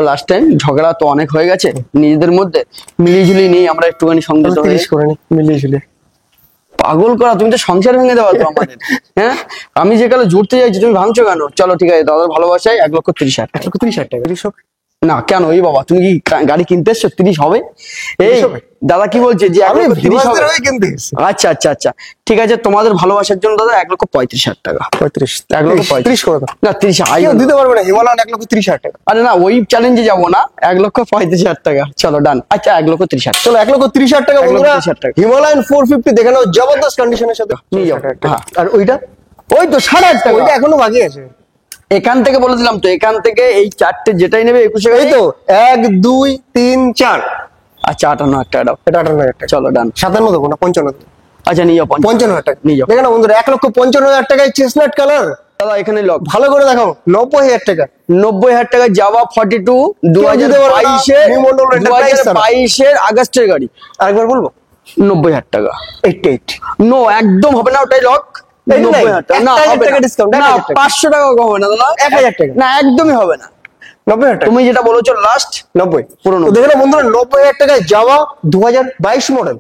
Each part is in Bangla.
লাস্ট টাইম ঝগড়া তো অনেক হয়ে গেছে নিজেদের মধ্যে, মিলিঝুলি নেই আমরা একটুখানি সঙ্গে করে নি মিলিয়ে পাগল করা, তুমি তো সংসার ভেঙে দেওয়া তো আমাদের। হ্যাঁ আমি যে কালে জুড়তে চাইছি তুমি ভাঙছো কেন? চলো ঠিক আছে, দাদার ভালোবাসায় 1,30,000 টাকা। 1,30,000 টাকা 30 হবে না কেন? এই বাবা তুমি কি গাড়ি কিনতে এসছো? 30 হবে? এই দাদা কি বলছে যে আমি 1,30,000 হবে? হয়ে কিনতে এসেছি। আচ্ছা আচ্ছা আচ্ছা ঠিক আছে, তোমাদের ভালোবাসার জন্য দাদা 1,35,000 টাকা। 35 1,35,000 করে দাও। না 30 আই কেউ দিতে পারবে না, হিমালয়ান 1,30,000 টাকা। আরে না ওই চ্যালেঞ্জে যাবো না, 1,35,000 টাকা। চলো ডান। আচ্ছা 1,30,000 চলো 1,30,000 টাকা বন্ধুরা, 1,30,000 টাকা। হিমালয়ান 450 দেখে নাও, জবরদস্ত কন্ডিশনের সাথে নিয়ে যাও। হ্যাঁ। আর ওইটা ওই তো 8,500 টাকা। ওইটা এখনো বাকি আছে। এখান থেকে বলে দিলাম তো, এখান থেকে এই চারটে যেটাই নেবে 21,000 এই তো 1 2 3 4। আচ্ছা 58,000 টাকা দাও। এটা 58,000 টাকা। চলো ডান। 57 দেবো না 55 দেবো। আচ্ছা নিয়ে যাও 55,000 টাকা নিয়ে যাও। দেখে না বন্ধুরা, 1,55,000 টাকায় চেস্টনাট কালার। দাদা এখানে লক ভালো করে দেখাও। 90,000 টাকা। 90,000 টাকা জাভা 42 2022 এর আগস্টের গাড়ি। আরেকবার বলবো 90,000 টাকা। 88 নো একদম হবে না, ওটাই লক। 90,000 টাকা না, হবে টাকা না। ডিসকাউন্ট, না 500 টাকা কম হবে না দাদা, 1,000 টাকা না একদমই হবে না। 90,000 টাকা তুমি যেটা বলেছো লাস্ট 90 পুরো তো দেখে না বন্ধুরা, 90,000 টাকায় যাওয়া 2022 মডেল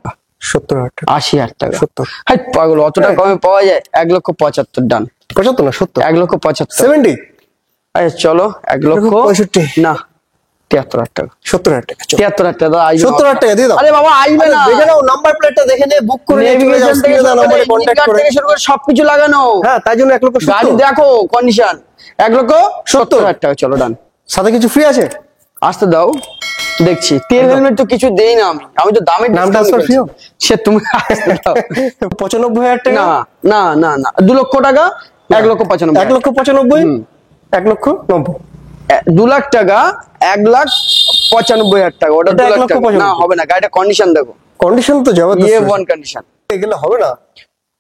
70,000 টাকা। 80,000 টাকা। 70 হাই পাগল, অতটা কমে পাওয়া যায়? 1,75,000 ডান। 75 না 70 1,75,000 70 আরে চলো 1,65,000 না 73,000 টাকা। 70,000 টাকা 73,000 টাকা দাদা, আসবে না। 70,000 টাকা দিয়ে দাও। আরে বাবা আসবে না, দেখে নাও, নাম্বার প্লেটটা দেখে নে, বুক করে নিয়ে চলে যাও, নেভিগেশন থেকে স্ক্রিনে দেওয়া নম্বরে শুরু কন্টাক্ট করে। থেকে শুরু করে সবকিছু লাগানো। হ্যাঁ তাই জন্য 1,70,000 গাড়ি দেখো কন্ডিশন, 1,70,000 টাকা। চলো ডান। সাথে কিছু ফ্রি আছে? আসতে দাও দেখছি। তেল হেলমেট তো কিছু দেই না আমি, আমি তো দামের নাম discount ট্রান্সফার করেছি। ফ্রিও? সে তুমি আসতে দাও। 95,000 টাকা না না না না 2 লক্ষ টাকা, 1,95,000 1,95,000 1,90,000 2 লাখ টাকা, 1,95,000 টাকা। ওটা ওটা 2 লাখ টাকা 1,95,000 না, হবে না। গাড়িটা কন্ডিশন দেখো, কন্ডিশন তো জবরদস্ত। A1 condition. এগুলো হবে না।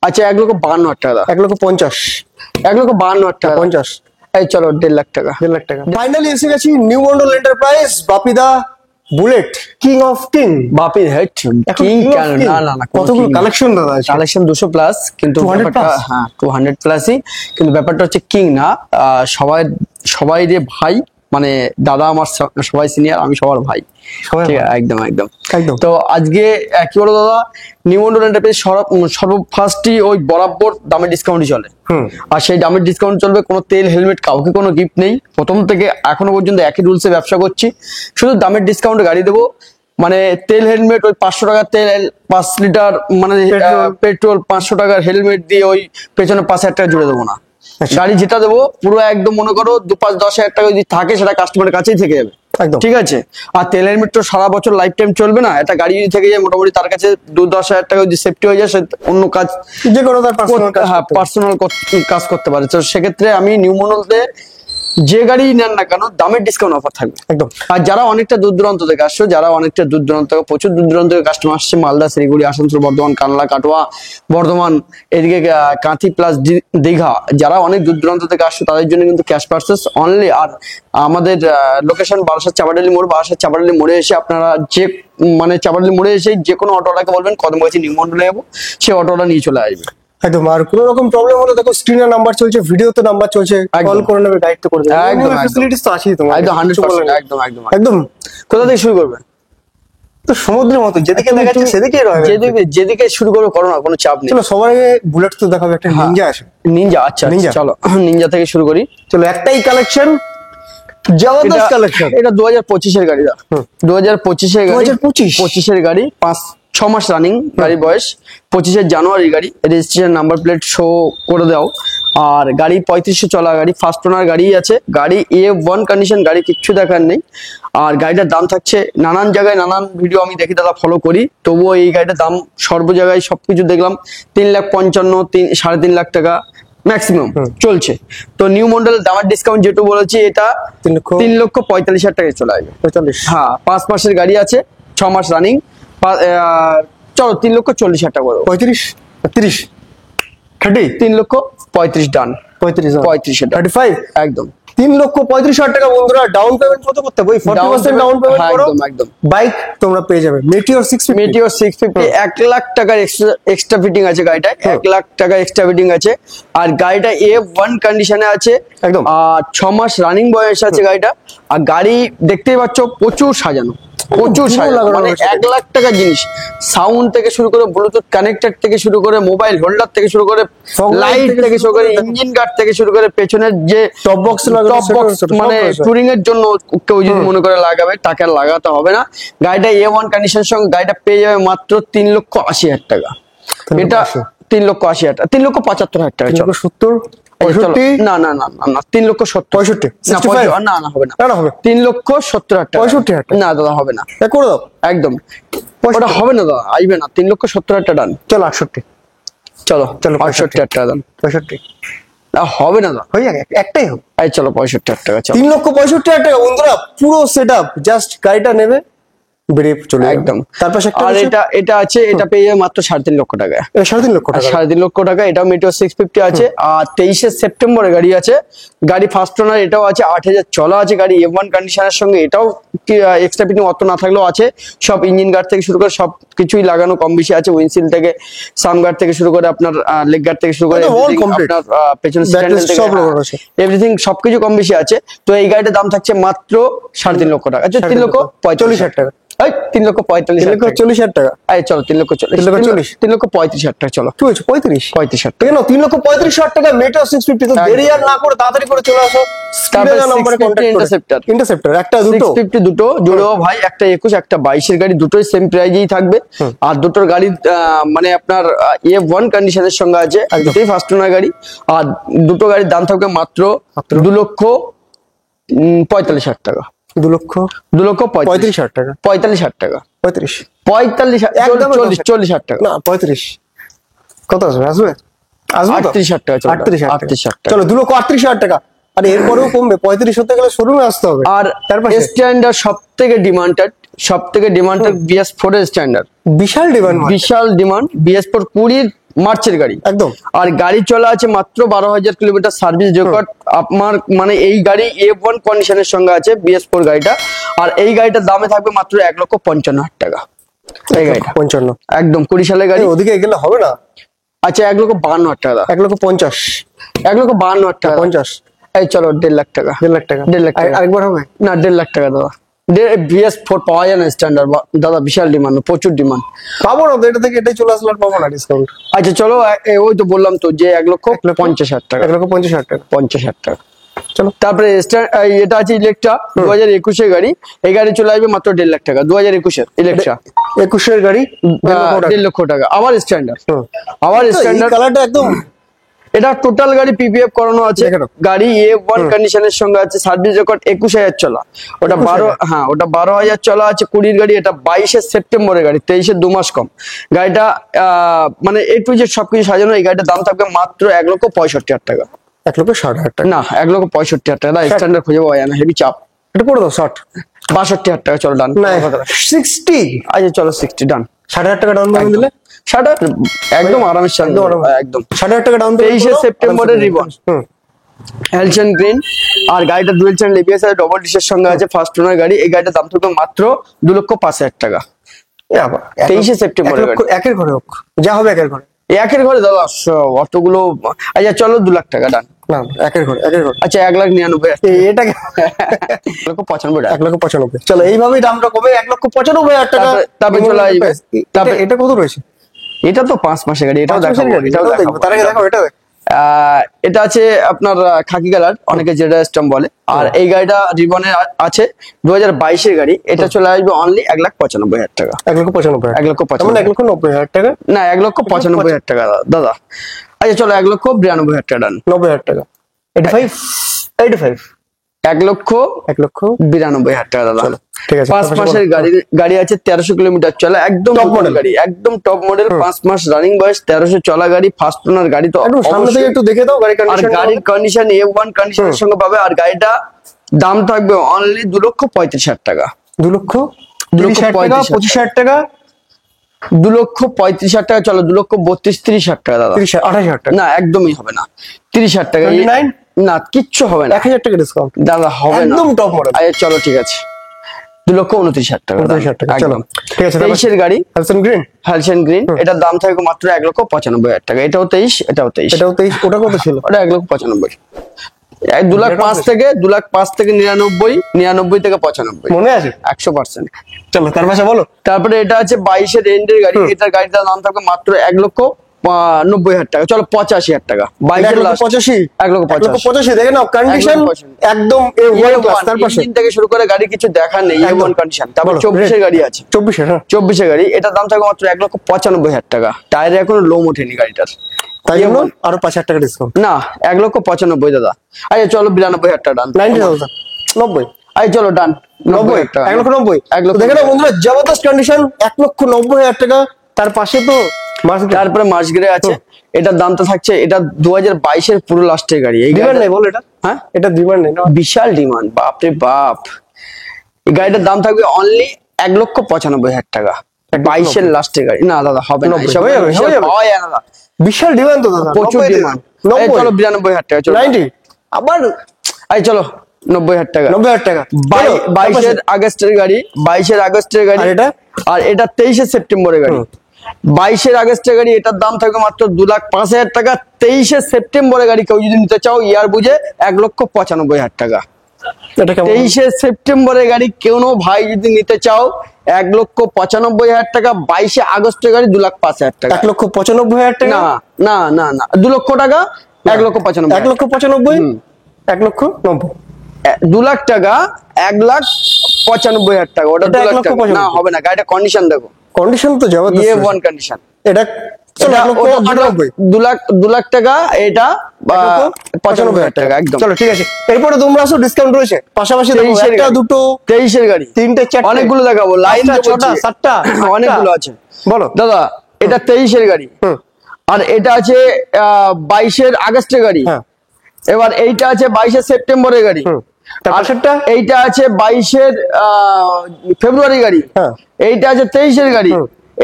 আচ্ছা 1,52,000 টাকা। 1,50,000 1,52,000 টাকা। 50 এই চলো 1.5 লাখ টাকা। 1.5 লাখ টাকা। ফাইনালি এসে গেছি new Mondal enterprise, বাপিদা bullet, king of king. Bapi head এখন কিং king of কেন? king। না না না, কতগুলো কালেকশন দাদা আছে? কালেকশন 200 প্লাস, কিন্তু 200 ব্যাপারটা plus? হ্যাঁ 200 প্লাসই, কিন্তু ব্যাপারটা হচ্ছে কিং না। সবাই সবাই যে ভাই, মানে দাদা আমার সবাই সিনিয়র, আমি সবার ভাই। সবাই ঠিক ভাই। আছে, একদম একদম একদম। তো আজকে কি বলো দাদা, নিউ মন্ডল এন্টারপ্রাইজ সর্বফার্স্টই ওই বরাবর দামের ডিসকাউন্টই চলে। আর সেই দামের ডিসকাউন্ট চলবে, কোনো তেল হেলমেট কাউকে কোনো গিফট নেই। প্রথম থেকে এখনো পর্যন্ত একই রুলসে ব্যবসা করছি, শুধু দামের ডিসকাউন্ট গাড়ি দেবো। মানে তেল হেলমেট ওই 500 টাকার তেল 5 লিটার মানে পেট্রোল 500 টাকার হেলমেট দিয়ে ওই পেছনে 5,000 টাকা জুড়ে দেবো না। গাড়ি যেটা দেবো পুরো একদম মনে করো 2-5-10,000 টাকা যদি থাকে সেটা কাস্টমারের কাছেই থেকে যাবে। একদম ঠিক আছে। আর তেল হেলমেট তো সারা বছর লাইফ টাইম চলবে না, একটা গাড়ি যদি থেকে যায় মোটামুটি তার কাছে 2-10,000 টাকা যদি সেফটি হয়ে যায়, সে অন্য কাজ যে কোনো তার পার্সোনাল কাজ। হ্যাঁ পার্সোনাল কাজ করতে পারে। তো সেক্ষেত্রে আমি নিউ মন্ডলতে যে গাড়ি নেন না কেন দামের ডিসকাউন্ট অফার থাকবে একদম। আর যারা অনেকটা দূর দূরান্ত থেকে আসছো, যারা অনেকটা দূর দূরান্ত থেকে, প্রচুর দূর দূরান্ত থেকে কাস্টমার আসছে, মালদা, শিলিগুড়ি, আসানসোল, বর্ধমান, কানলা, কাটোয়া, বর্ধমান, এদিকে কাঁথি প্লাস দীঘা, যারা অনেক দূর দূরান্ত থেকে আসছে তাদের জন্য কিন্তু ক্যাশ পার্সেস অনলি। আর আমাদের লোকেশন বারাসাত চাপাডালি মোড়। বারাসাত চাপাডালি মোড়ে এসে আপনারা যে মানে চাপাডালি মোড়ে এসে যে কোনো অটোওয়ালাকে বলবেন কদমগাছি নিউ মন্ডলে যাবো, সে অটোওয়ালা নিয়ে চলে আসবে। একদম। আর কোনো রকম প্রবলেম হলে দেখো স্ক্রিনে নাম্বার চলছে, ভিডিওতে নাম্বার চলছে, কল করে নেবে, গাইড তো করে দেবে। একদম ফ্যাসিলিটিস তো আছেই তোমার। একদম 100%। একদম একদম একদম। কোথা থেকে শুরু করবে? তো সমুদ্রের মতো যেদিকে দেখাচ্ছে সেদিকেই রবে। যেদিকে শুরু করো করো না, কোনো চাপ নেই। চলো সবার আগে বুলেট তো দেখাবে, একটা নিনজা আছে। নিনজা, আচ্ছা নিনজা। চলো নিনজা থেকে শুরু করি। চলো একটাই কালেকশন, জবরদস্ত কালেকশন। এটা 2025 এর গাড়ি। 2025 এর গাড়ি। 25 এর গাড়ি, 5-6 মাস রানিং গাড়ির বয়স। 25 জানুয়ারি গাড়ি, রেজিস্ট্রেশন নাম্বার প্লেট শো করে দাও। আর গাড়ি 3500 চলা গাড়ি, ফার্স্ট ওনার গাড়ি আছে। গাড়ি A1 কন্ডিশন, গাড়ি কিচ্ছু দেখার নেই। আর গাড়িটার দাম থাকছে, নানান জায়গায় নানান ভিডিও আমি দেখি দাদা, ফলো করি, তবুও এই গাড়িটার দাম সর্ব জায়গায় সবকিছু দেখলাম 3,55,000 3.5 লাখ টাকা ম্যাক্সিমাম চলছে। তো নিউ মন্ডল দামের ডিসকাউন্ট যেটু বলেছি, এটা 3,45,000 টাকায় চলে আসবে। 45। হ্যাঁ 5 মাসের গাড়ি আছে, 6 মাস রানিং। চলো 3,40,000 টাকা করবো। 35 30 30 3,35,000 ডান। 35 35 35 একদম 3,35,000 টাকা বন্ধুরা। ডাউন পেমেন্ট কত করতে হবে? 40% ডাউন পেমেন্ট করো, একদম বাইক তোমরা পেয়ে যাবে। মেটিওর 650, মেটিওর 650 1 লাখ টাকার এক্সট্রা ফিটিং আছে গাড়িটা, 1 লাখ টাকা এক্সট্রা ফিটিং আছে। আর গাড়িটা A1 কন্ডিশনে আছে একদম। আর 6 মাস রানিং বয়স আছে গাড়িটা। আর গাড়ি দেখতেই পাচ্ছ প্রচুর সাজানো, প্রচুর সাজানো, মানে 1 লাখ টাকার জিনিস। সাউন্ড থেকে শুরু করে, ব্লুটুথ কানেক্টর থেকে শুরু করে, মোবাইল হোল্ডার থেকে শুরু করে, লাইট থেকে শুরু করে, ইঞ্জিন গার্ড থেকে শুরু করে, পেছনের যে টপ বক্স মানে টুরিং এর জন্য কেউ যদি মনে করে লাগাবে তাকে আর লাগাতে হবে না। গাড়িটা A1 কন্ডিশনের সঙ্গে গাড়িটা পেয়ে যাবে মাত্র 3,80,000 টাকা। এটা 3,80,000 টাকা, 3,75,000 টাকা। চলো 70, 65, না না না না না 3,70,000, 65, না না হবে না, না হবে 3,70,000 টাকা, 65,000 টাকা। না দাদা হবে না, করে দাও একদম ওটা হবে না দাদা, আসবে না। 3,70,000 টাকা ডান। চলো 68, চলো চলো 65,000 টাকা ডান। 65 হবে না দাদা, হয়ে যাবে, একটাই হোক। এই চলো 65,000 টাকা। চলো 3,65,000 টাকা বন্ধুরা, পুরো সেট আপ। জাস্ট গাড়িটা নেবে, বেরিয়ে চলে যাবে। একদম। তারপর আর এটা আছে, এটা পেয়ে যাবে মাত্র 3.5 লক্ষ টাকা। 3.5 লক্ষ টাকা, 3.5 লক্ষ টাকা। এটা মেটিওর 650 আছে। আর 23 সেপ্টেম্বরে গাড়ি আছে। গাড়ি ফার্স্ট ওনার, এটাও আছে, 8,000 চলা আছে গাড়ি A1 কন্ডিশনের সঙ্গে। এটাও এক্সট্রা ফিটিং অত না থাকলেও আছে, সব ইঞ্জিন গার্ড থেকে শুরু করে সব কিছুই লাগানো কম বেশি আছে। উইন্ডশিল থেকে, সাম গার্ড থেকে শুরু করে, আপনার লেগ গার্ড থেকে শুরু করে, আপনার পেছনের স্ট্যান্ড থেকে এভরিথিং সবকিছু কম বেশি আছে। তো এই গাড়িটার দাম থাকছে মাত্র 3.5 লক্ষ টাকা। 3,45,000 টাকা। 3,45,000 টাকা। এই চলো 3,40,000, 3,35,000 টাকা। চলো 35,000 টাকা। কেন 3,35,000 টাকা মেটিওর 650? তো দেরি আর না করে তাড়াতাড়ি করে চলে আসো। ইন্টারসেপ্টর একটা দুটো 650 দুটো জুড়েও ভাই, একটা 21 একটা 22 এর গাড়ি, দুটোই সেম প্রাইজেই থাকবে। আর দুটোর গাড়ি মানে আপনার A1 কন্ডিশনের সঙ্গে আছে, দুটোই ফার্স্ট ওনার গাড়ি। আর দুটো গাড়ির দাম থাকবে মাত্র 2,45,000 টাকা। 2,35,000 টাকা, 45,000 টাকা, 40,000 টাকা, না 35। কত আসবে? 38,000 টাকা। 38,000 টাকা। চলো 2,38,000 টাকা। আর এরপরেও কমবে, 35 হতে গেলে শোরুমে আসতে হবে। আর স্ট্যান্ডার্ড সব থেকে ডিমান্ডেড BS4 এর স্ট্যান্ডার্ড, বিশাল ডিমান্ড। BS4 20 মার্চের গাড়ি একদম। আর গাড়ি চলা আছে মাত্র 12,000 কিলোমিটার সার্ভিস রেকর্ড। আপনার মানে এই গাড়ি A1 কন্ডিশনের সঙ্গে আছে BS4 গাড়িটা। আর এই গাড়িটার দামে থাকবে মাত্র 1,55,000 টাকা। এই গাড়িটা 55 একদম 20 সালের গাড়ি। ওদিকে গেলে হবে না? আচ্ছা 1,52,000 টাকা। 1,50,000, 1,52,000 টাকা, 50। এই চলো 1.5 লাখ টাকা। 1.5 লাখ টাকা, 1.5 লাখ টাকা। আরেকবার হবে না 1.5 লাখ টাকা দাদা। BS4 পাওয়া যায় না স্ট্যান্ডার্ড দাদা, বিশাল ডিমান্ড, প্রচুর ডিমান্ড। পাবো না তো, এটা থেকে এটাই চলে আসলে আর পাবো না ডিসকাউন্ট। আচ্ছা চলো, ওই তো বললাম তো যে 1,50,000 টাকা। 1,50,000 টাকা, 50,000 টাকা। চলো তারপরে এটা আছে ইলেকট্রা 2021 এর গাড়ি। এই গাড়ি চলে আসবে মাত্র 1.5 লাখ টাকা। 2021 এর ইলেকট্রা, 21 এর গাড়ি 1.5 লক্ষ টাকা। আবার স্ট্যান্ডার্ড, কালারটা একদম। এটা টোটাল গাড়ি PPF করানো আছে। গাড়ি A1 কন্ডিশনের সঙ্গে আছে, সার্ভিস রেকর্ড 21,000 চলা। ওটা 12,000 চলা আছে 20 গাড়ি। এটা 22 সেপ্টেম্বরের গাড়ি, 23 2 মাস কম। গাড়িটা মানে A to Z সবকিছু সাজানো। এই গাড়িটার দাম থাকবে মাত্র 1,65,000 টাকা। 1,60,000 টাকা না 1,65,000 টাকা। স্ট্যান্ডার্ড খুঁজে পাওয়া যায় না, হেভি চাপ। এটা করে দাও 60, 62,000 টাকা। চলো ডান। 60, আচ্ছা চলো 60 ডান। 60,000 টাকা ডাউন পেমেন্ট দিলে 60 একদম আরামের সঙ্গে, একদম 60,000 টাকা ডাউন পেমেন্ট। 23 সেপ্টেম্বরের রিবন, হেলসেন গ্রিন। আর গাড়িটা ডুয়েল চ্যানেল ABS আর ডবল ডিসের সঙ্গে আছে, ফার্স্ট ওনার গাড়ি। এই গাড়িটার দাম থাকবে মাত্র 2,05,000 টাকা। 23 সেপ্টেম্বর। একের ঘরে হোক, যা হবে একের ঘরে। একের ঘরে দাদা অতগুলো। আচ্ছা চলো 2 লাখ টাকা ডান। না একের ঘরে, আচ্ছা 1,99,000। এটাকে 1,95,000 টাকা। 1,95,000। চলো এইভাবেই দামটা কমে 1,95,000 টাকা। তারপরে চলে আসবে। এটা কত রয়েছে? এটা তো 5 মাসের গাড়ি। এটাও দেখাবো। তার আগে দেখো এটা। এটা আছে আপনার খাকি কালার, অনেকে যেটা স্ট্যাম্প বলে। আর এই গাড়িটা রিবনের আছে 2022 এর গাড়ি। এটা চলে আসবে অনলি 1,95,000 টাকা। 1,95,000, 1,95,000 টাকা না 1,95,000 টাকা দাদা। আচ্ছা চলো 1,92,000 টাকা ডান। 90,000 টাকা। 85, 1,92,000 টাকা দাদা। ঠিক আছে। 5 মাসের গাড়ি আছে, 1300 কিলোমিটার চলা, একদম টপ মডেল গাড়ি, একদম টপ মডেল। 5 মাস রানিং বয়স, 1300 চলা গাড়ি, ফার্স্ট ওনার গাড়ি। তো সামনে থেকে একটু দেখে দাও গাড়ি কন্ডিশন। আর গাড়ির কন্ডিশন A1 কন্ডিশনের সঙ্গে পাবে। আর গাড়িটা দাম থাকবে অনলি 2,35,000 টাকা। 2,35,000 টাকা। 2,35,000 টাকা। চলো 2,32,000 টাকা দাদা। 28,000 টাকা না একদমই হবে না, 30,000 টাকা। না কিচ্ছু হবে না, 1000 টাকা ডিসকাউন্ট দাদা হবে না, একদম টপ মডেল। আচ্ছা চলো ঠিক আছে, 2,29,000 টাকা। 29,000 টাকা, চলো একদম। ঠিক আছে। 23-এর গাড়ি হ্যালসেন গ্রিন, হ্যালসেন গ্রিন, এটার দাম থাকবে মাত্র 1,95,000 টাকা। এটাও 23, এটাও 23, এটাও 23। ওটা কত ছিল? ওটা 1,95,000। 2,05,000 থেকে 2,05,000 থেকে 99, 99 থেকে 95, মনে আছে 100%। চলো তার পাশে বলো। তারপরে এটা আছে 22-এর এন্ডের গাড়ি, এটার গাড়িটার দাম থাকবে মাত্র 1,90,000 টাকা। চলো 85,000 টাকা। 22-এর লাস্ট 1,85,000, 1,85,000 দেখে নাও কন্ডিশন 1,85,000 একদম A1 ক্লাস। তার পাশে ইঞ্জিন থেকে শুরু করে গাড়ি কিছু দেখার নেই, A1 কন্ডিশন। তারপর 24-এর গাড়ি আছে, 24, হ্যাঁ 24-এর গাড়ি, এটার দাম থাকবে মাত্র 1,95,000 টাকা। টায়ারে এখনো লোম ওঠেনি গাড়িটার, তাই জন্য আরো 5,000 টাকা ডিসকাউন্ট। না 1,95,000 দাদা। আচ্ছা চলো 92,000 টাকা ডান। 90,000, 90, আচ্ছা চলো ডান 90, 1,90,000। দেখে নাও বন্ধুরা, জবরদস্ত কন্ডিশন, 1,90,000 টাকা। তার পাশে তো তারপরে মার্সগ্রে আছে, এটার দামটা থাকছে, এটা 2022-এর পুরো লাস্টের গাড়ি। এই ডিমান্ড নেই বল, এটা হ্যাঁ এটা ডিমান্ড নেই না, বিশাল ডিমান্ড, বাপরে বাপ। এই গাড়িটার দাম থাকবে অনলি 1,95,000 টাকা। 22-এর লাস্টের গাড়ি। না দাদা হবে না, 90 এসব হয়ে যাবে, হয়ে যাবে। পাওয়া যায় না দাদা, বিশাল ডিমান্ড তো দাদা, প্রচুর ডিমান্ড। চলো 92,000 টাকা, চলো 90, আবার এই চলো 90,000 টাকা। 90,000 টাকা। 22-এর আগস্টের গাড়ি, 22-এর আগস্টের গাড়ি। আর এটা 23-এর সেপ্টেম্বরের গাড়ি। 22-এর আগস্টের গাড়ি, এটার দাম থাকবে মাত্র 2,05,000 টাকা। 23-এর সেপ্টেম্বরের গাড়ি কেউ যদি নিতে চাও ইয়ার বুঝে 1,95,000 টাকা। 23-এর সেপ্টেম্বরের গাড়ি কোনো ভাই যদি নিতে চাও 1,95,000 টাকা। 22-এ আগস্টের গাড়ি 2,05,000 টাকা। 1,95,000 টাকা? না না না না, 2 লক্ষ টাকা, 1,95,000, 1,95,000, 1,90,000, 2 লাখ টাকা, 1,95,000 টাকা। ওটা 2 লাখ টাকা না, হবে না। গাড়িটা কন্ডিশন দেখো, কন্ডিশন তো জবরদস্ত, A1 কন্ডিশন। এটা 2 লাখ টাকা, এটা 95,000 টাকা একদম। চলো ঠিক আছে। এরপরে তোমরা আসো, ডিসকাউন্ট রয়েছে পাশাপাশি। একটা দুটো 23-এর গাড়ি, 3টে 4টে, অনেকগুলো দেখাবো, লাইন 6টা 7টা অনেকগুলো আছে। বলো দাদা, এটা 23-এর গাড়ি, আর এটা আছে 22-এর আগস্টের গাড়ি। এবার এইটা আছে 22-এর সেপ্টেম্বরের গাড়ি। এইটা আছে 22-এর ফেব্রুয়ারি গাড়ি। এইটা আছে 23-এর গাড়ি।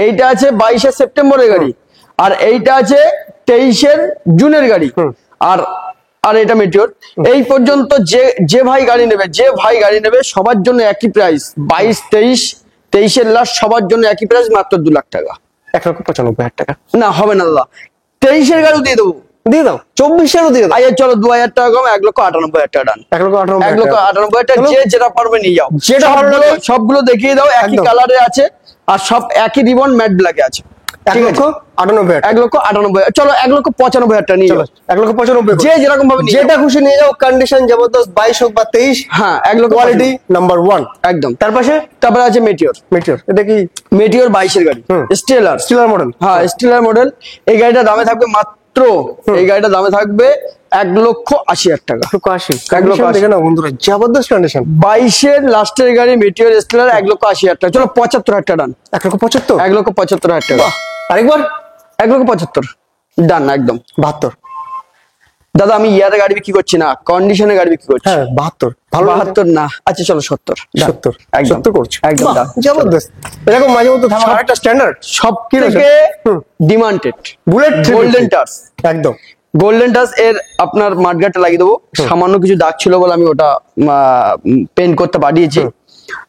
এইটা আছে 22-এর সেপ্টেম্বরের গাড়ি। আর এইটা আছে 23-এর জুনের গাড়ি। আর আর এটা মেটিওর। এই পর্যন্ত যে ভাই গাড়ি নেবে সবার জন্য একই প্রাইস। 22, 23-এর লাস্ট সবার জন্য একই প্রাইস, মাত্র 2 লাখ টাকা। 1,95,000 টাকা। না হবে না দাদা, 23-এর গাড়ি দিয়ে দেবো, দিয়ে দাও। 24-এরও দিয়ে দাও। আচ্ছা চলো 2,000 টাকা কম, 1,98,000 টাকা ডান। 1,98,000 টাকা, যেটা পারবে নিয়ে যাও। যেটা সবগুলো দেখিয়ে দাও, একই কালারে আছে, আর সব একই রিবন ম্যাট ব্ল্যাকে আছে। 1,98,000, 1,98,000, চলো 1,95,000 টাকা নিয়ে যাও। 1,95,000, যে যেরকম ভাবে যেটা খুশি নিয়ে যাও। কন্ডিশন জবরদস্ত, 22 হোক বা 23। হ্যাঁ, 1,00,000 কোয়ালিটি নাম্বার 1 একদম। তারপরে আছে মেটিওর। এটা কি? মেটিওর 22-এর গাড়ি, স্টেলার মডেল। হ্যাঁ স্টেলার মডেল। এই গাড়িটা দামে থাকবে মাত্র, এই গাড়িটা দামে থাকবে 1,80,000 টাকা। 1,80,000 দেখে নাও বন্ধুরা, জবরদস্ত কন্ডিশন। 22-এর লাস্টের গাড়ি মেটিওর স্টেলার, 1,80,000 টাকা। চলো 75,000 টাকা ডান। 1,75,000, 1,75,000 টাকা। আরেকবার 1,75,000 ডান একদম। 72। দাদা আমি ইয়ারে গাড়ি বিক্রি করছি না, কন্ডিশনে গাড়ি বিক্রি করছি। 72 ভালো, 72 না। আচ্ছা চলো 70 একদম 70 করছি একদম। জবরদস্ত। এরকম মাঝে মধ্যে থাকা আরেকটা স্ট্যান্ডার্ড, সব থেকে ডিমান্ডেড বুলেট গোল্ডেন টাচ। একদম গোল্ডেন টাচ এর আপনার মাঠগাটটা লাগিয়ে দেবো। সামান্য কিছু দাগ ছিল বলে আমি ওটা পেন্ট করতে পাঠিয়েছি।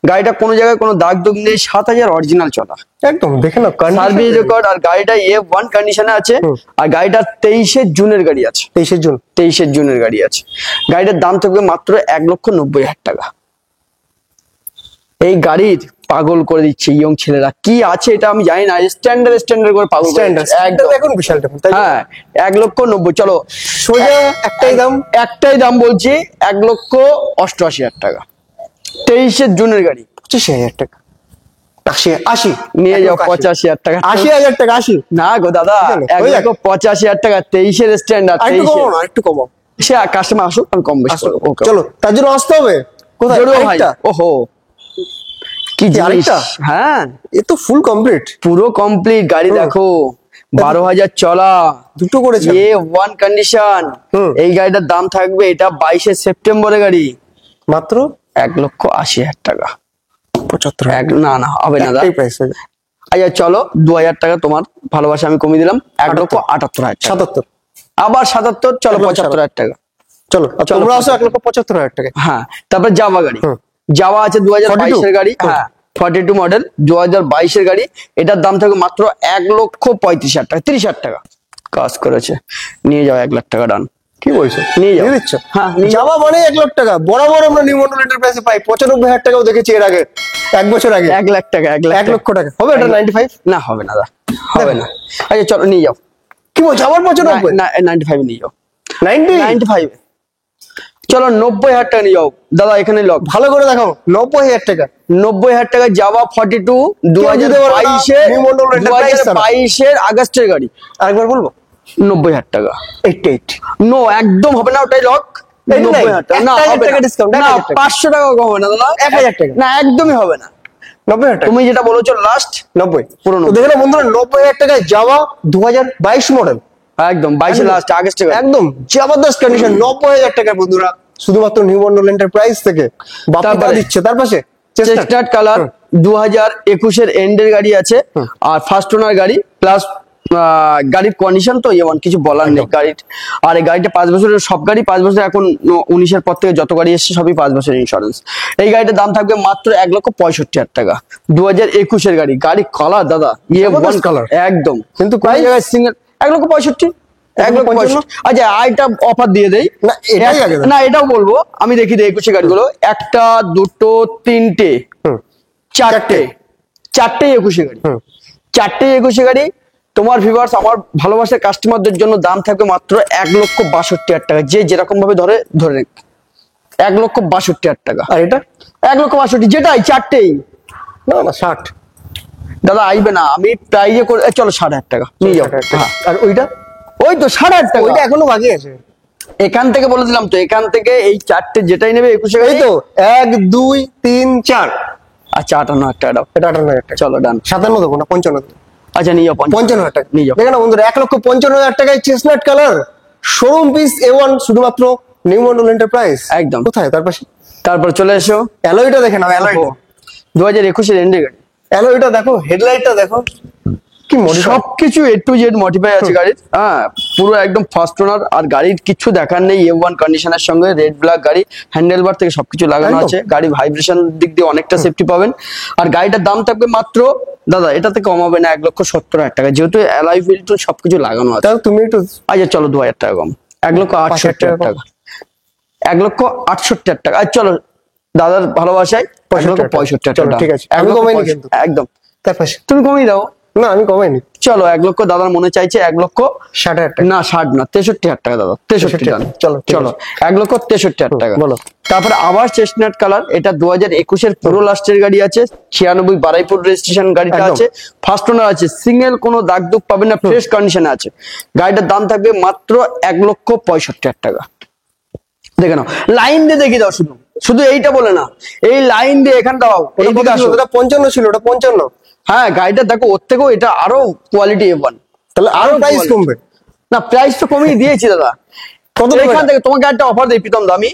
গাড়িটা কোনো জায়গায় কোনো দাগ দুগ নেই, 7,000 অরিজিনাল চলা একদম। দেখে নাও সার্ভিস রেকর্ড। আর গাড়িটা A1 কন্ডিশনে আছে। আর গাড়িটা 23-এর জুনের গাড়ি আছে। 23-এর জুনের গাড়ি আছে। গাড়িটার দাম থাকবে মাত্র 1,90,000 টাকা। এই গাড়ির পাগল করে দিচ্ছে ইয়ং ছেলেরা, কি আছে এটা আমি জানি না, স্ট্যান্ডার্ড করে পাগল একদম। এখন বিশালটা হ্যাঁ 1,90,000। চলো সোজা একটাই দাম বলছি, 1,88,000 টাকা। 23-এর জুনের গাড়ি, 25,000 টাকা। 80 নিয়ে যাও 85,000 টাকা। 80,000 টাকা। 80 না গো দাদা, 1,85,000 টাকা। 23-এর স্ট্যান্ডার্ড, একটু কমাও। সে কাস্টমার আসুক, আমি কম বেশি করবো। চলো তার জন্য আসতে হবে। কোথায় ভাই? ওহো কি আরেকটা? হ্যাঁ এ তো ফুল কমপ্লিট, পুরো কমপ্লিট গাড়ি। দেখো 12,000 চলা, দুটো করেছে, A1 কন্ডিশন। এই গাড়িটার দাম থাকবে, এটা 22-এর সেপ্টেম্বরের গাড়ি, মাত্র 1,80,000 টাকা। 75 না না হবে না। আচ্ছা চলো 2,000 টাকা তোমার ভালোবাসা আমি কমিয়ে দিলাম, 1,78,000। 77 আবার 77, চলো 75,000 টাকা। চলো তোমরা আসো 1,75,000 টাকা। হ্যাঁ, তারপর জাভা গাড়ি, জাভা আছে 2022 এর গাড়ি, হ্যাঁ 42 মডেল 2022 এর গাড়ি। এটার দাম থাকবে মাত্র 1,35,000 টাকা, 30,000 টাকা কাজ করেছে। নিয়ে যাও 1 লাখ টাকা ডান। কি বলছো? নিয়ে যাও। দিচ্ছ? হ্যাঁ, যাওয়া মানে 1 লাখ টাকা। বরাবর আমরা নিউ মডেল এন্টারপ্রাইজে পাই 95,000 টাকাও দেখেছি এর আগে, 1 বছর আগে। 1 লাখ টাকা, 1 লক্ষ টাকা হবে এটা? 95 না হবে না দা, হবে না। আচ্ছা চলো নিয়ে যাও। কি বলছো? আবার 95? না 95 নিয়ে যাও। 90? 95 চলো 90,000 টাকা নিয়ে যাও দাদা। এখানে লক ভালো করে দেখাও। 90,000 টাকা। 90,000 টাকা জাভা 42 2022 এর আগস্টের গাড়ি। আরেকবার বলবো? 90,000 টাকা। 88? নো, একদম হবে না, ওটাই লক। 90,000 টাকা না, হবে না, ডিসকাউন্ট না 500 টাকা কম হবে না দাদা। 1,000 টাকা না, একদমই হবে না। 90,000 টাকা তুমি যেটা বলেছো লাস্ট 90 পুরো তো দেখে না বন্ধুরা, 90,000 টাকায় যাওয়া 2022 মডেল, একদম 22 লাস্ট আগস্টের গাড়ি। একদম জবরদস্ত কন্ডিশন। 90,000 টাকা বন্ধুরা, শুধুমাত্র নিউ মডেল এন্টারপ্রাইজ থেকে বাপ্পা দিচ্ছে। তার পাশে চেস্টনাট কালার 2021 এর এন্ডের গাড়ি আছে, আর ফার্স্ট ওনার গাড়ি প্লাস গাড়ির কন্ডিশন তো এমন কিছু বলার নেই গাড়ির। আর এই গাড়িটা 5 বছরের, সব গাড়ি 5 বছর, এখন 19 এর পর থেকে যত গাড়ি এসছে সবই 5 বছরের ইন্স্যুরেন্স। এই গাড়িটার দাম থাকবে মাত্র 1,65,000 টাকা। 2021 এর গাড়ি, গাড়ি কালার দাদা ইয়ে ওয়ান কালার একদম, কিন্তু কোন জায়গায় সিঙ্গেল 1,65,000, 1,65,000। আচ্ছা আইটা অফার দিয়ে দেই না, এটাই আগে না, এটাও বলবো আমি, দেখি দিই 21 গাড়িগুলো। একটা, দুটো, তিনটে, চারটে, 21 গাড়ি, 21 গাড়ি। তোমার ভিউয়ার্স, আমার ভালোবাসার কাস্টমারদের জন্য দাম থাকবে মাত্র 1,62,000 টাকা। যে যেরকম ভাবে ধরে ধরে 1,62,000 টাকা। আর এটা 1,62,000, যেটাই চারটেই। না না 60 দাদা আইবে না, আমি প্রাইজে করে চলো 60,000 টাকা নিয়ে যাও। হ্যাঁ, আর ওইটা? ওই তো 60,000 টাকা। ওইটা এখনো বাকি আছে। এখান থেকে বলে দিলাম তো, এখান থেকে এই চারটে যেটাই নেবে 21 গাড়ি তো 1 2 3 4। আচ্ছা 58,000 টাকা দাও। এটা 58,000 টাকা। চলো ডান। 57 দেবো না 55? আচ্ছা নিয়ে যাও 55,000 টাকা নিয়ে যাও। দেখে না বন্ধুরা, 1,55,000 টাকায় chestnut colour showroom piece A1, শুধুমাত্র নিউ মডেল এন্টারপ্রাইজ। একদম। কোথায়? তার পাশে। তারপর চলে এসো অ্যালয়টা দেখে নাও, অ্যালয়টা 2021 এর এন্ডের গাড়ি। অ্যালয়টা দেখো, হেডলাইটটা দেখো, কি সবকিছু A to Z মডিফাই আছে গাড়ির। হ্যাঁ, পুরো একদম ফার্স্ট ওনার। আর গাড়ির কিছু দেখার নেই, A1 কন্ডিশনের সঙ্গে রেড ব্ল্যাক গাড়ি, হ্যান্ডেল বার থেকে সবকিছু লাগানো আছে। গাড়ি ভাইব্রেশন দিক দিয়ে অনেকটা সেফটি পাবেন। আর গাড়িটার দাম থাকবে মাত্র দাদা, এটাতে কমাবে না, 1,70,000 টাকা, যেহেতু অ্যালয় হুইল টুল সবকিছু লাগানো আছে। তাহলে তুমি একটু আচ্ছা চলো 2,000 টাকা কম, 1,68,000 টাকা, 1,68,000 টাকা। আর চলো দাদার ভালোবাসায় 1,65,000 টাকা। ঠিক আছে, আমি কমাইনি কিন্তু একদম। তার পাশে তুমি কমিয়ে দাও। না আমি কমাইনি। চলো 1 লক্ষ, দাদার মনে চাইছে 1,60,000 টাকা। না 60 না, 63,000 টাকা দাদা, 63 টাকা। চলো চলো 1,63,000 টাকা। বলো। তারপরে আবার চেস্টনাট কালার, এটা 2021 এর পুরো লাস্টের গাড়ি আছে, 96 বারাইপুর রেজিস্ট্রেশন গাড়িটা আছে, ফার্স্ট ওনার আছে, সিঙ্গেল কোনো দাগ দুগ পাবেন না, ফ্রেশ কন্ডিশনে আছে। গাড়িটার দাম থাকবে মাত্র 1,65,000 টাকা। দেখে নাও, লাইন দিয়ে দেখিয়ে দাও, শুধু শুধু এইটা বলে না, এই লাইন দিয়ে এখান দাও। ওটা 55 ছিল, ওটা 55। হ্যাঁ, গাড়িটা দেখো, ওর থেকেও এটা আরো কোয়ালিটি A1। তাহলে আরো প্রাইস কমবে না? প্রাইস তো কমিয়ে দিয়েছি দাদা। কত এখান থেকে তোমাকে একটা অফার দেই প্রীতম দামি।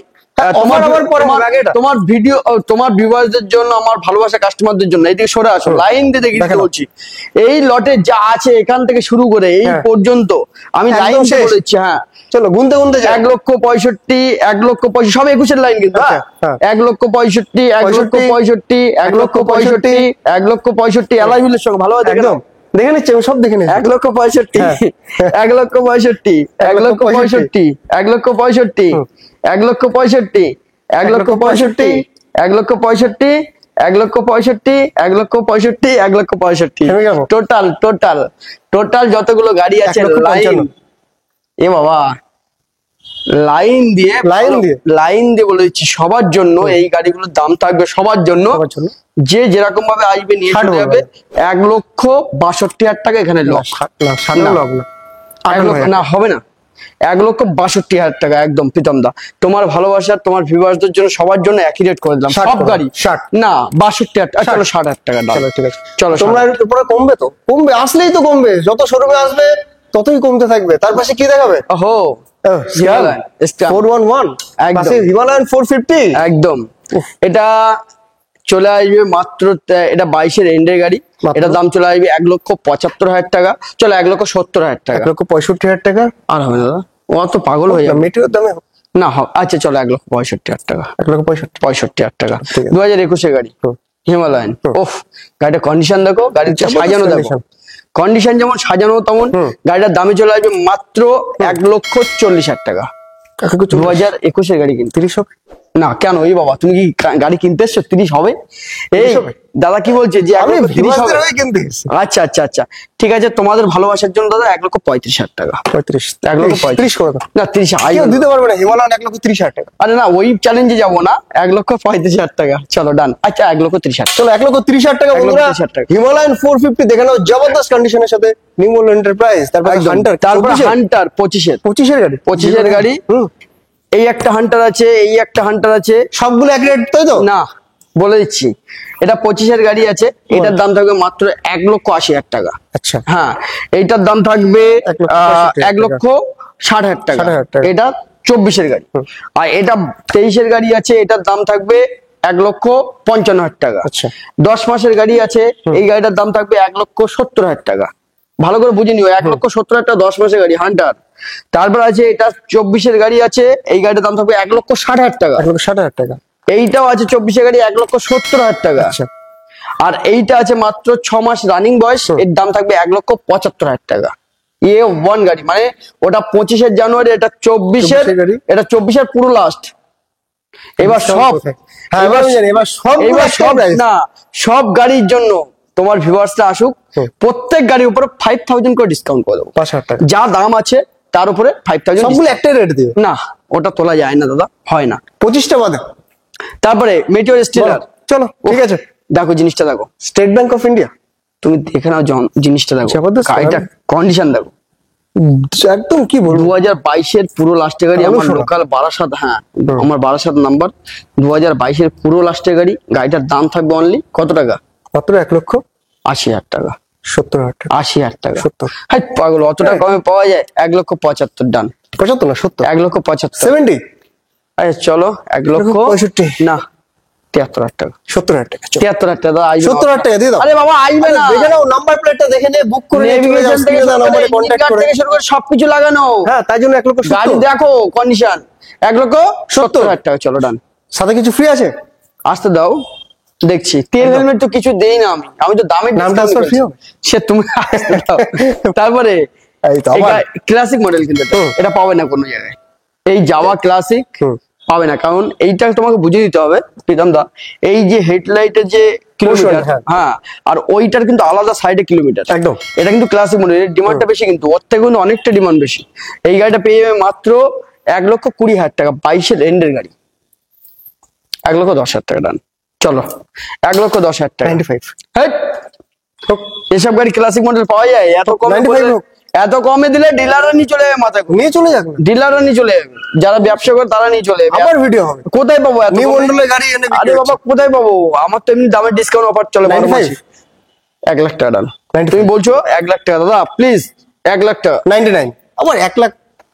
তোমার ভিডিও, তোমার ভিউয়ারদের জন্য, আমার ভালোবাসা কাস্টমারদের জন্য, এইদিকে সরে আসো, লাইন দিয়ে দেখি বলছি। এই লটে যা আছে এখান থেকে শুরু করে এই পর্যন্ত আমি লাইন দিয়ে বলেছি। হ্যাঁ চলো গুনতে গুনতে 1,65,000, 1,65,000, সব 21 এর লাইন কিন্তু। 1,65,000, 1,65,000, 1,65,000, 1,65,000 অ্যালয় হুইলের সঙ্গে ভালো আছে একদম। দেখে নিচ্ছি আমি, সব দেখে নিচ্ছি। 1,65,000, 1,65,000, 1,65,000, 1,65,000, 1,65,000, 1,65,000, 1,65,000, 1,65,000, 1,65,000, 1,65,000 টোটাল টোটাল টোটাল যতগুলো গাড়ি আছে লাইন। এ বাবা, লাইন দিয়ে বলে দিচ্ছি সবার জন্য এই গাড়িগুলোর দাম থাকবে সবার জন্য। যে যেরকম ভাবে আসবে নিয়ে চলে যাবে। 1,62,000 টাকা এখানে লক না, হবে না, 1,62,000 টাকা একদম। প্রীতম দা, তোমার ভালোবাসা, তোমার ভিউয়ারদের জন্য, সবার জন্য একই রেট করে দিলাম। সব গাড়ি 60 না, 62,000 টাকা। চলো 60,000 টাকা দাও। ঠিক আছে, চলো তোমরা এরপরে কমবে তো, কমবে, আসলেই তো কমবে, যত শোরুমে আসবে ততই কমতে থাকবে। তার পাশে কি দেখাবে? ওহো, হিমালয়ান 411, পাশে হিমালয়ান 450 একদম। এটা চলে আসবে মাত্র, এটা 22 এর এন্ডের গাড়ি, এটা দাম চলে আসবে 1,75,000 টাকা। চলো 1,70,000 টাকা, 1,65,000 টাকা। আর হবে দাদা, ও তো পাগল হয়ে যাবে। মেটেরিয়াল দামে না আচ্ছা চলো 1,65,000 টাকা, 1,65,000 টাকা। ঠিক আছে। 2021 গাড়ি হিমালয়ান। ওফ, গাড়িটার কন্ডিশন দেখো, গাড়ির সাজানো দেখো, কন্ডিশন যেমন সাজানো তেমন গাড়িটার দামে চলে আসবে মাত্র 1,40,000 টাকা। 2021 গাড়ি কিন্তু 30 হবে না কেন? এই বাবা তুমি কি গাড়ি কিনতে এসছো? 30 হবে? এই দাদা কি বলছে যে 1,30,000 হবে? আচ্ছা আচ্ছা আচ্ছা ঠিক আছে, তোমাদের ভালোবাসার জন্য দাদা 1,35,000 টাকা। 35 করে দাও না 30 কেউ দিতে পারবে না, হিমালয়ান 1,30,000 টাকা। আরে না ওই চ্যালেঞ্জে যাবো না, 1,35,000 টাকা চলো ডান। আচ্ছা 1,30,000 চলো 1,30,000 টাকা বন্ধুরা, 1,30,000 টাকা। হিমালয়ান 450 দেখে নাও, জবরদস্ত কন্ডিশনের সাথে নিমোল এন্টারপ্রাইজ। তারপর হান্টার, তারপর হান্টার 25 গাড়ি, 25 গাড়ি। এই একটা হান্টার আছে, এই একটা হান্টার আছে, সবগুলো এক রেট তাই তো? না বলে দিচ্ছি, এটা 25 গাড়ি আছে, এটার দাম থাকবে মাত্র 1,80,000 টাকা। আচ্ছা হ্যাঁ, এইটার দাম থাকবে 1,60,000 টাকা। 60,000 টাকা। এটা 24 গাড়ি। আর এটা 23 গাড়ি আছে, এটার দাম থাকবে 1,55,000 টাকা। আচ্ছা 10 মাসের গাড়ি আছে, এই গাড়িটার দাম থাকবে 1,70,000 টাকা। ভালো করে বুঝে নিও, 1,70,000 টাকা 10 মাসের গাড়ি হান্টার। তারপর আছে এটা 24 গাড়ি আছে, এই গাড়িটার দাম থাকবে 1,60,000 টাকা। 1,60,000 টাকা। এইটাও আছে 24 গাড়ি, 1,70,000 টাকা। আচ্ছা আর এইটা আছে মাত্র 6 মাস রানিং বয়স, এর দাম থাকবে 1,75,000 টাকা। A1 গাড়ি, মানে ওটা 25 জানুয়ারি, এটা 24 গাড়ি। এটা 24 পুরো লাস্ট। এবার সব হ্যাঁ এবার জানি, এবার সব না, সব গাড়ির জন্য তোমার ভিউয়ার্সরা আসুক, প্রত্যেক গাড়ির উপরে 5,000 করে ডিসকাউন্ট করে দেবো। 5,000 টাকা যা দাম আছে তার উপরে 5,000। সবগুলো একটাই রেট দিও? না, ওটা তোলা যায় না দাদা, হয় না। 25টা বাদে। তারপরে মেটিওর স্টিলার, চলো ঠিক আছে, দেখো জিনিসটা দেখো, স্টেট ব্যাংক অফ ইন্ডিয়া। তুমি দেখে নাও জিনিসটা দেখো, জবরদস্ত গাড়িটা কন্ডিশন দেখো, একদম কি বলবো, 2022 পুরো লাস্টের গাড়ি, আমার লোকাল বারাসাত। হ্যাঁ আমার বারাসাত নাম্বার, 2022 পুরো লাস্টের গাড়ি। গাড়িটার দাম থাকবে অনলি কত টাকা? মাত্র 1,80,000 টাকা। 70,000 টাকা। 80,000 টাকা? 70। হাই পাগল, অতটা কমে পাওয়া যায়? 1,75,000 ডান। 75 না 70? 1,75,000। 70? আরে চলো 1,65,000 না 73,000 টাকা। 70,000 টাকা। 73,000 টাকা দাদা, 70,000 টাকা দিয়ে দাও। আরে বাবা আসবে না, দেখে নাও, নাম্বার প্লেটটা দেখে নে, বুক করে নিয়ে চলে যাও, স্ক্রিনে দেওয়া নম্বরে কন্টাক্ট করে। থেকে শুরু করে সবকিছু লাগানো। হ্যাঁ তাই জন্য 1,70,000। গাড়ি দেখো কন্ডিশন, 1,70,000 টাকা। চলো ডান। সাথে কিছু ফ্রি আছে? আসতে দাও, দেখছি। তেল হেলমেট তো কিছু দেই না আমি তো দামের নাম ট্রান্সফার ফ্রি হবে? সে তুমি আসতে দাও। তারপরে এই তো আবার ক্লাসিক মডেল, কিন্তু এটা পাবে না কোনো জায়গায়। এই জাভা ক্লাসিক পাবে না, কারণ এইটা তোমাকে বুঝে দিতে হবে প্রীতম দা, এই যে হেডলাইটের যে কিলোমিটার, হ্যাঁ, আর ওইটার কিন্তু আলাদা সাইডে কিলোমিটার। একদম, এটা কিন্তু ক্লাসিক মডেল, এর ডিমান্ডটা বেশি, কিন্তু ওর থেকে কিন্তু অনেকটা ডিমান্ড বেশি। এই গাড়িটা পেয়ে যাবে মাত্র 1,20,000 টাকা, 22 এন্ডের গাড়ি। 1,10,000 টাকা ডান। চলো 1,10,000 টাকা। 95। এসব গাড়ি ক্লাসিক মডেল পাওয়া যায় এত কমে? এত কমে দিলে ডিলাররা নিয়ে চলে যাবে, মাথায় নিয়ে চলে যাবে, ডিলাররা নিয়ে চলে যাবে, যারা ব্যবসা করে তারা নিয়ে চলে যাবে। আবার ভিডিও হবে। কোথায় পাবো এত মন্ডলের গাড়ি এনে? আরে বাবা কোথায় পাবো? আমার তো এমনি দামের ডিসকাউন্ট অফার চলে 1,00,000 টাকা ডান। তুমি বলছো 1,00,000 টাকা, দাদা প্লিজ 1,00,000 টাকা। 99 আবার 1,00,000।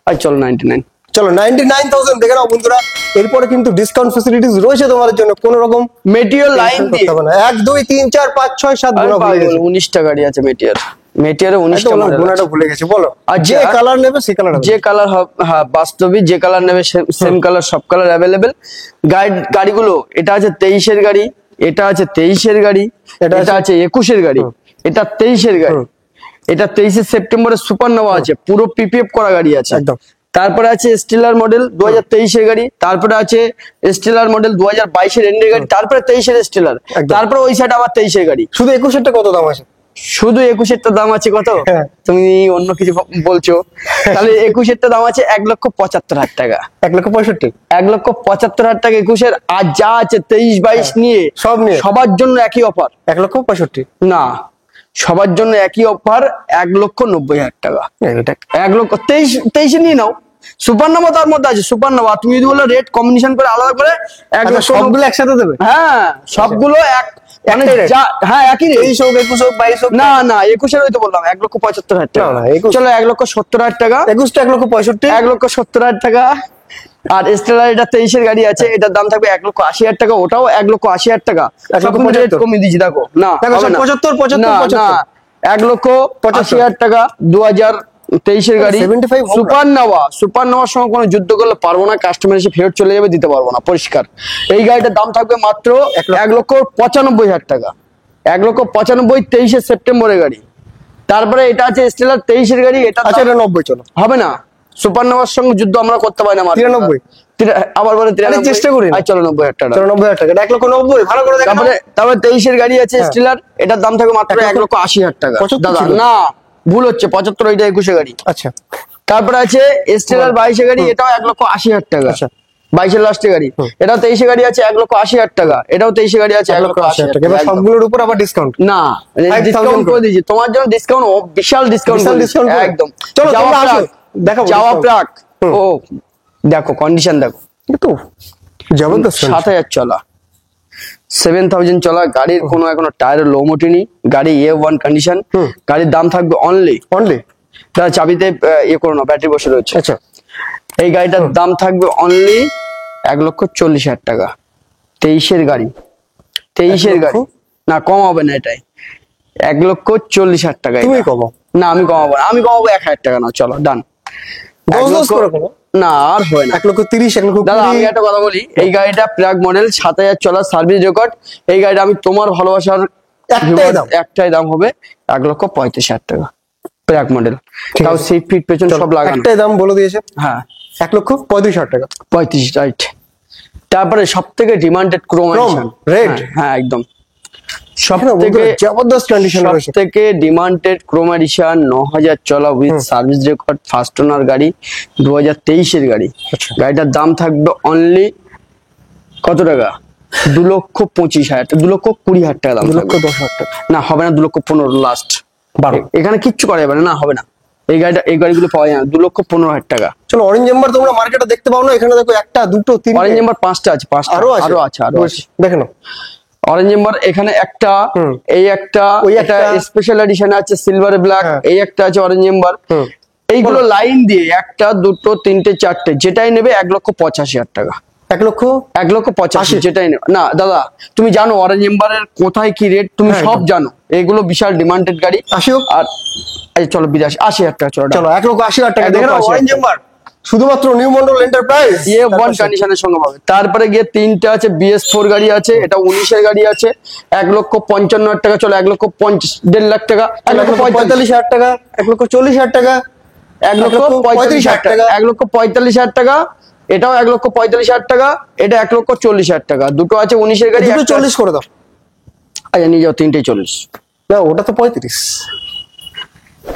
আর চলো 99। চলো 99,000 দেখে নাও বন্ধুরা। এরপরে কিন্তু ডিসকাউন্ট ফ্যাসিলিটিস রয়েছে তোমাদের জন্য, কোন রকম মেটিওর লাইন দিয়ে 1 2 3 4 5 6 7 19টা গাড়ি আছে মেটিওর। মেটিওরে 19টা মডেল আছে। ভুলে গেছি, বলো। আর যে কালার নেবে সেই কালার, যে কালার, হ্যাঁ বাস্তবিক যে কালার নেবে সেম কালার, সব কালার অ্যাভেলেবেল। গাড়িগুলো, এটা আছে 23 গাড়ি, এটা আছে 23 গাড়ি, এটা আছে 21 গাড়ি, এটা 23 গাড়ি, এটা 23 সেপ্টেম্বরের সুপার নোভা আছে, পুরো পিপিএফ করা গাড়ি আছে একদম। তারপরে আছে স্টিলার মডেল 2023 গাড়ি, তারপরে আছে স্টিলার মডেল 2022 এন্ডের গাড়ি, তারপরে 23 স্টিলার, তারপরে ওই সাইড আবার 23 গাড়ি। শুধু 21 কত দাম আছে? শুধু 21 দাম আছে কত? তুমি অন্য কিছু বলছো, তাহলে 21 দাম আছে 1,75,000 টাকা। 1,65,000? 1,75,000 টাকা 21। আর যা আছে 23-22 নিয়ে সব নিয়ে সবার জন্য একই অফার। 1,65,000 না, সবার জন্য একই অফার 1,90,000 টাকা। 1,23 নিয়ে নাও। সুপার নোভা তার মধ্যে আছে, সুপার নোভা। তুমি যদি বলো রেট কম্বিনেশন করে আলাদা করে, সবগুলো একসাথে দেবে? হ্যাঁ সবগুলো মানে হ্যাঁ একই রেট। 23 হোক 21 হোক 22 হোক? না না 21 ওই তো বললাম 1,75,000 টাকা। চলো 1,70,000 টাকা। 21টা 1,65,000? 1,70,000 টাকা। আর স্টেলার এটা 23 গাড়ি আছে, এটার দাম থাকবে 1,80,000 টাকা, ওটাও 1,80,000 টাকা। রেট কমিয়ে দিয়েছি দেখো। না 75 না 1,85,000 টাকা 2000 23-এর গাড়ি 75 সুপার নোভার সঙ্গে কোনো যুদ্ধ করলে পারবো না, কাস্টমার এসে ফেরত চলে যাবে, দিতে পারবো না, পরিষ্কার। এই গাড়িটার দাম থাকবে মাত্র 1,95,000 টাকা। 1,95,000, 23 সেপ্টেম্বরের গাড়ি। তারপরে এটা আছে স্টেলার 23-এর গাড়ি, এটা আচ্ছা এটা 90 চলো, হবে না, সুপার নোভার সঙ্গে যুদ্ধ আমরা করতে পারি না। 93 আবার বলে 93, চেষ্টা করি, চলো 90,000 টাকা, চলো 90,000 টাকা, 1,90,000 ভালো করে দেখো। তারপরে 23-এর গাড়ি আছে স্টেলার, এটার দাম থাকবে মাত্র 1,80,000 টাকা। দাদা না, ভুল হচ্ছে, 75, ওইটা 21-এর গাড়ি। আচ্ছা তারপরে আছে স্টেলার 22-এর গাড়ি, এটাও 1,80,000 টাকা। আচ্ছা 22-এর লাস্টের গাড়ি, এটাও 23-এর গাড়ি আছে 1,80,000 টাকা। এটাও 23-এর গাড়ি আছে 1,80,000 টাকা। এবার সবগুলোর উপর আবার ডিসকাউন্ট না, ডিসকাউন্ট করে দিয়েছি তোমার জন্য, ডিসকাউন্ট বিশাল ডিসকাউন্ট একদম। চলো তোমরা আসো দেখাবো যাওয়া প্রাক। ও দেখো কন্ডিশন দেখো, তো জবরদস্ত। 7,000 চলা, 7,000 চলা গাড়ির, কোনো এখনো টায়ারের লো মোটেনি, গাড়ি A1 কন্ডিশন। গাড়ির দাম থাকবে অনলি তারা চাবিতে ইয়ে করো না, ব্যাটারি বসে রয়েছে। আচ্ছা এই গাড়িটার দাম থাকবে অনলি 1,40,000 টাকা। 23-এর গাড়ি, 23-এর গাড়ি, না কম হবে না, এটাই 1,40,000 টাকা। তুমি কমাও না, আমি কমাবো না, আমি কমাবো 1,000 টাকা। না চলো ডান, না আর হয় না। 1,30,000 দাদা আমি একটা কথা বলি, এই গাড়িটা প্রাগ মডেল, 7,000 চলা, সার্ভিস রেকর্ড। এই গাড়িটা আমি তোমার ভালোবাসার একটাই দাম হবে 1,35,000 টাকা, প্রাগ মডেল। তাও সিট ফিট পেছন সব লাগানো, একটাই দাম বলে দিয়েছে। হ্যাঁ 1,35,000 টাকা, 35, রাইট। তারপরে সব থেকে ডিমান্ডেড ক্রোম রেড, হ্যাঁ একদম সব থেকে জবরদস্ত কন্ডিশন রয়েছে। থেকে ডিমান্ডেড ক্রোম এডিশন, 9,000 চলা with service record, first owner গাড়ি, 2023-এর গাড়ি। গাড়িটার দাম থাকবে অনলি কত টাকা? 2,25,000, 2,20,000 টাকা দাম। 2,10,000 টাকা না হবে না, 2,15,000 লাস্ট। এখানে কিচ্ছু করা যাবে না, হবে না। এই গাড়িগুলো পাওয়া যায় না, 2,15,000 টাকা। চলো অরেঞ্জ এম্বার তোমরা মার্কেটে দেখতে পাও না, এখানে দেখো 1, 2, 3 অরেঞ্জ এম্বার 5টা আছে, 5টা আরো আছে দেখে নাও। অরেঞ্জ এম্বার এখানে একটা, এই একটা, এটা স্পেশাল এডিশন আছে সিলভার ব্ল্যাক, এই একটা আছে অরেঞ্জ এম্বার। এইগুলো লাইন দিয়ে 1, 2, 3, 4, যেটাই নেবে 1,85,000 টাকা। 1,85,000 যেটাই নেবে। না দাদা তুমি জানো অরেঞ্জ এম্বারের কোথায় কি রেট, তুমি সব জানো, এগুলো বিশাল ডিমান্ডেড গাড়ি। আর চলো 80,000 টাকা, চলো 1,80,000 টাকা দেখে নাও অরেঞ্জ এম্বার, শুধুমাত্র নিউ মন্ডল এন্টারপ্রাইজ A1 কন্ডিশনের সঙ্গে পাবে। তারপরে গিয়ে 3টা আছে BS4 গাড়ি আছে, এটা 19-এর গাড়ি আছে, 1,55,000 টাকা। চলো 1,50,000 টাকা, 1,45,000 টাকা, 1,40,000 টাকা, 1,35,000 টাকা, 1,45,000 টাকা। এটাও 1,45,000 টাকা, এটা 1,40,000 টাকা। দুটো আছে 19-এর গাড়ি, 40 করে দাও। আচ্ছা নিয়ে যাও, 3টেই 40। না ওটা তো 35।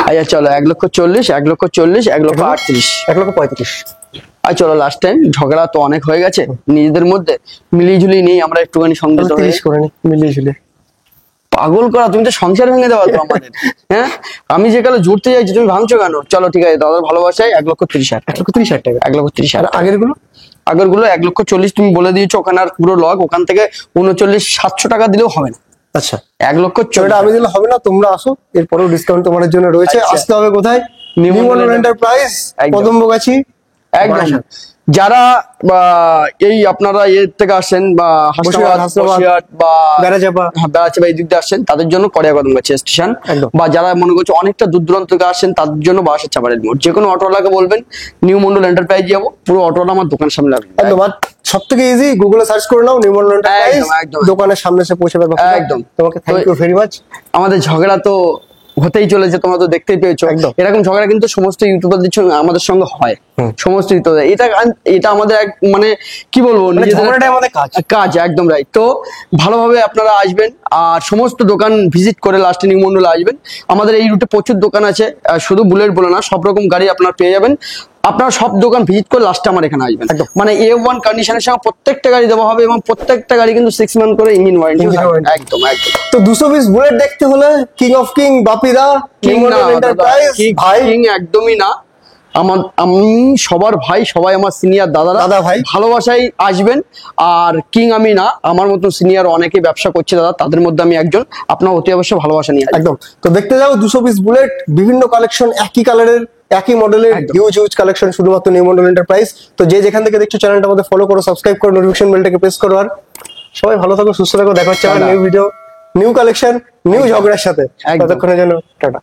আচ্ছা চলো 1,40,000, 1,40,000, 1,38,000, 1,35,000। আর চলো লাস্ট টাইম, ঝগড়া তো অনেক হয়ে গেছে নিজেদের মধ্যে, মিলিয়ে নেই আমরা একটুখানি সংযত হয়ে। 30 করে নি, মিলিয়ে পাগল করা, তুমি তো সংসার ভেঙে দেওয়া তো আমাদের। হ্যাঁ আমি যে কালে জুড়তে চাইছি, তুমি ভাঙছো কেন? চলো ঠিক আছে, দাদার ভালোবাসায় 1,30,000, 1,30,000 টাকা, 1,30,000। আগের গুলো 1,40,000 তুমি বলে দিয়েছো, ওখানে আর পুরো লগ, ওখান থেকে 39,700 টাকা দিলেও হবে না। আচ্ছা 1,40,000 আমি দিলে হবে না, তোমরা আসো, এরপরেও ডিসকাউন্ট তোমাদের জন্য রয়েছে। আসতে হবে কোথায়? নিউ মন্ডল এন্টারপ্রাইজ, কদমবগাছি একদম। যারা এই আপনারা এর থেকে আসেন বা হাসনাবাদ বা বেড়াচাপা এই দিক দিয়ে আসছেন, তাদের জন্য কড়িয়াকদমগাছি স্টেশন। বা যারা মনে করছে অনেকটা দূর দূরান্ত থেকে আসছেন, তাদের জন্য বাসার চাপাড়ের মোড়। যে কোনো অটোওয়ালাকে বলবেন নিউ মন্ডল এন্টারপ্রাইজ যাবো, পুরো অটোটা আমার দোকানের সামনে লাগবে। একদম, সব থেকে ইজি, গুগলে সার্চ করে নাও নিউ মন্ডল এন্টারপ্রাইজ, দোকানের সামনে এসে পৌঁছে যাবে। একদম, তোমাকে থ্যাংক ইউ ভেরি মাচ। আমাদের ঝগড়া তো হতেই চলেছে, তোমরা তো দেখতেই পেয়েছো। এরকম ঝগড়া কিন্তু সমস্ত ইউটিউবারদের সঙ্গে আমাদের সঙ্গে হয়, সমস্ত ইউটিউবার। এটা আমাদের মানে কি বলবো, আমাদের কাজ, একদম রাইট। তো ভালোভাবে আপনারা আসবেন, আর সমস্ত দোকান ভিজিট করে লাস্টে নিউ মন্ডলে আসবেন। আমাদের এই রুটে প্রচুর দোকান আছে, শুধু বুলেট বলে না, সব রকম গাড়ি আপনারা পেয়ে যাবেন। আপনারা সব দোকান ভিজিট করে লাস্টে আমার এখানে আসবেন। মানে A1 কন্ডিশনের সঙ্গে প্রত্যেকটা গাড়ি দেওয়া হবে, এবং প্রত্যেকটা গাড়ি কিন্তু 6 মান্থ করে ইঞ্জিন ওয়ারেন্টি। একদম একদম। তো 220 বুলেট দেখতে হলে কিং অফ কিং বাপিদা, কিং এন্টারপ্রাইজ ভাই, কিং একদমই না, আমি সবার ভাই, সবাই আমার সিনিয়র দাদা ভাই, ভালোবাসায় আসবেন। আর কিং আমি না, আমার মতো সিনিয়র অনেকে ব্যবসা করছে দাদা, তাদের মধ্যে আমি একজন। আপনার অতি অবশ্যই ভালোবাসা নিয়ে একদম। তো দেখতে যাও 220 বুলেট, বিভিন্ন কালেকশন, একই কালারের, একই মডেলের, হিউজ কালেকশন, শুধুমাত্র নিউ মন্ডল এন্টারপ্রাইজ। তো যে যেখান থেকে দেখছো, চ্যানেলটা আমাদের ফলো করো, সাবস্ক্রাইব করো, নোটিফিকেশন বেলটাকে প্রেস করো। আর সবাই ভালো থাকো, সুস্থ থাকো, দেখা হচ্ছে আমার new video, new collection, new ঝগড়ার সাথে। ততক্ষণের জন্য টাটা।